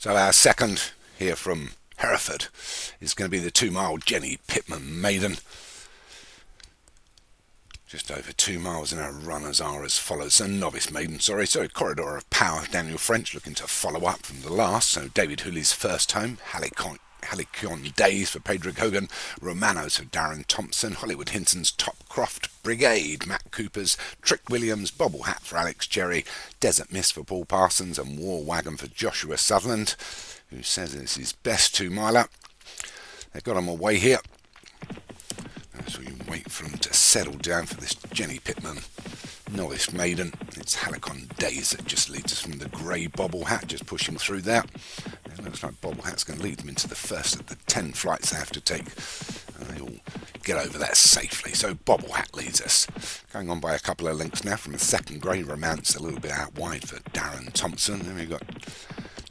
So our second here from Hereford is going to be the 2-mile Jenny Pitman Maiden. Just over 2 miles, and our runners are as follows. So novice maiden, Corridor of Power, Daniel French looking to follow up from the last. So David Hooley's first home, Halcyon Days for Pedro Hogan, Romanos for Darren Thompson, Hollywood Hinton's Topcroft Brigade, Matt Cooper's Trick Williams, Bobble Hat for Alex Jerry, Desert Mist for Paul Parsons, and War Wagon for Joshua Sutherland, who says it's his best 2-miler. They've got him away here. So we wait for them to settle down for this Jenny Pitman novice maiden. It's Halcyon Days that just leads us from the grey Bobble Hat, just pushing through there. It looks like Bobble Hat's going to lead them into the first of the 10 flights they have to take. And they all get over there safely. So Bobble Hat leads us. Going on by a couple of lengths now from the second grey Romance, a little bit out wide for Darren Thompson. Then we've got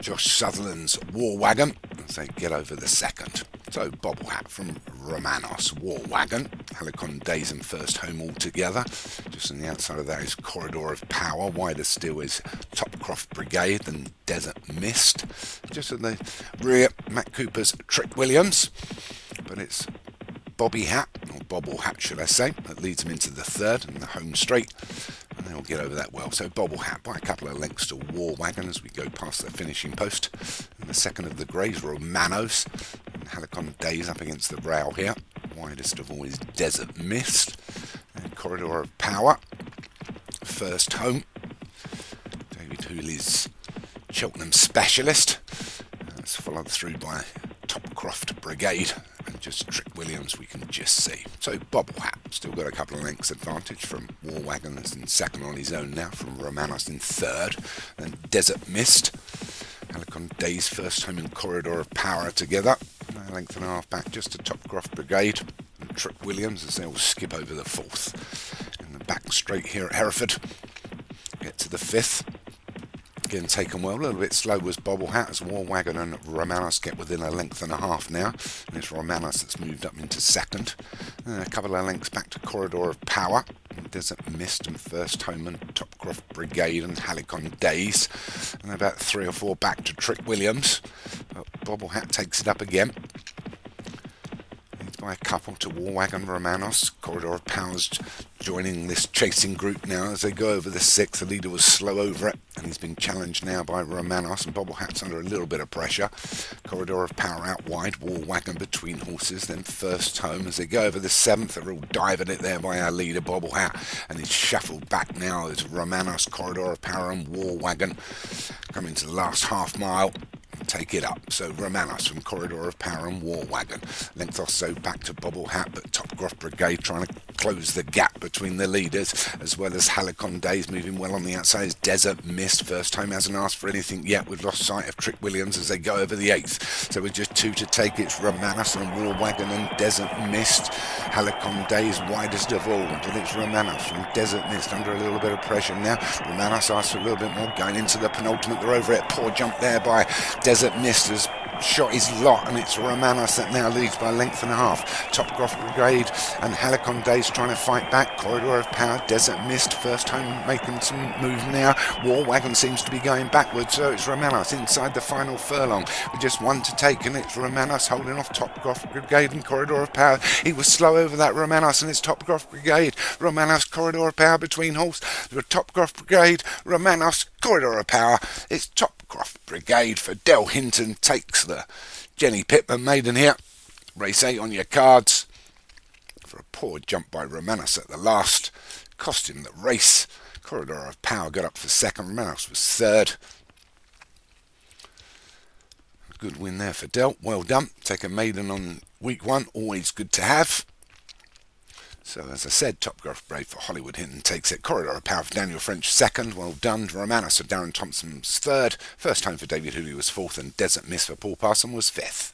Josh Sutherland's War Wagon as they get over the second. So Bobble Hat from Romanos, War Wagon, Halcyon Days and first home all together. Just on the outside of that is Corridor of Power. Wider still is Topcroft Brigade and Desert Mist. Just at the rear, Matt Cooper's Trick Williams. But it's Bobby Hat, or Bobble Hat should I say, that leads them into the third and the home straight. And they'll get over that well. So Bobble Hat by a couple of lengths to War Wagon as we go past the finishing post. And the second of the greys, Romanos. And Halcyon Days up against the rail here. Widest of all is Desert Mist. And Corridor of Power. First home. David Hooley's Cheltenham Specialist. That's followed through by Topcroft Brigade. And just Trick Williams we can just see. So Bobble Hat still got a couple of lengths advantage from War Wagon, that's in second on his own now, from Romanos in third. Then Desert Mist. Halcyon Days first home and Corridor of Power together. A length and a half back just to Topcroft Brigade. And Trick Williams as they'll skip over the fourth. In the back straight here at Hereford. Get to the fifth. Again taken well, a little bit slow was Bobble Hat as War Wagon and Romanos get within a length and a half now. And it's Romanos that's moved up into second. And a couple of lengths back to Corridor of Power. And Desert Mist and first home and Topcroft Brigade and Halcyon Days. And about 3 or 4 back to Trick Williams. But Bobble Hat takes it up again. By a couple to War Wagon, Romanos. Corridor of Power's joining this chasing group now as they go over the sixth. The leader was slow over it and he's being challenged now by Romanos, and Bobble Hat's under a little bit of pressure. Corridor of Power out wide, War Wagon between horses, then first home as they go over the seventh. They're all diving it there by our leader Bobble Hat, and he's shuffled back now as Romanos, Corridor of Power and War Wagon coming to the last half mile. Take it up. So Romanos from Corridor of Power and War Wagon. Length or so back to Bobble Hat, but Topcroft Brigade trying to close the gap between the leaders, as well as Halcyon Days moving well on the outside. Desert Mist first home hasn't asked for anything yet. We've lost sight of Trick Williams as they go over the eighth. So with just 2 to take, it's Romanos and War Wagon and Desert Mist. Halcyon Days widest of all, but it's Romanos from Desert Mist under a little bit of pressure now. Romanos asks for a little bit more going into the penultimate. They're over it. Poor jump there by Desert Mist has shot his lot, and it's Romanos that now leads by a length and a half. Topcroft Brigade and Halcyon Days trying to fight back. Corridor of Power, Desert Mist first home making some move now. War Wagon seems to be going backwards, so it's Romanos inside the final furlong with just 1 to take, and it's Romanos holding off Topcroft Brigade and Corridor of Power. He was slow over that Romanos, and it's Topcroft Brigade. Romanos, Corridor of Power between horse. Topcroft Brigade, Romanos, Corridor of Power. It's Topcroft Brigade for Del Hinton takes the Jenny Pitman Maiden here. Race 8 on your cards. For a poor jump by Romanos at the last. Cost him the race. Corridor of Power got up for second. Romanos was third. A good win there for Del. Well done. Take a maiden on week 1. Always good to have. So as I said, Topcroft Brigade for Hollywood Hinton takes it. Corridor of Power for Daniel French second. Well done. Romanos for Darren Thompson was third. First home for David Hooley was fourth, and Desert Mist for Paul Parson was fifth.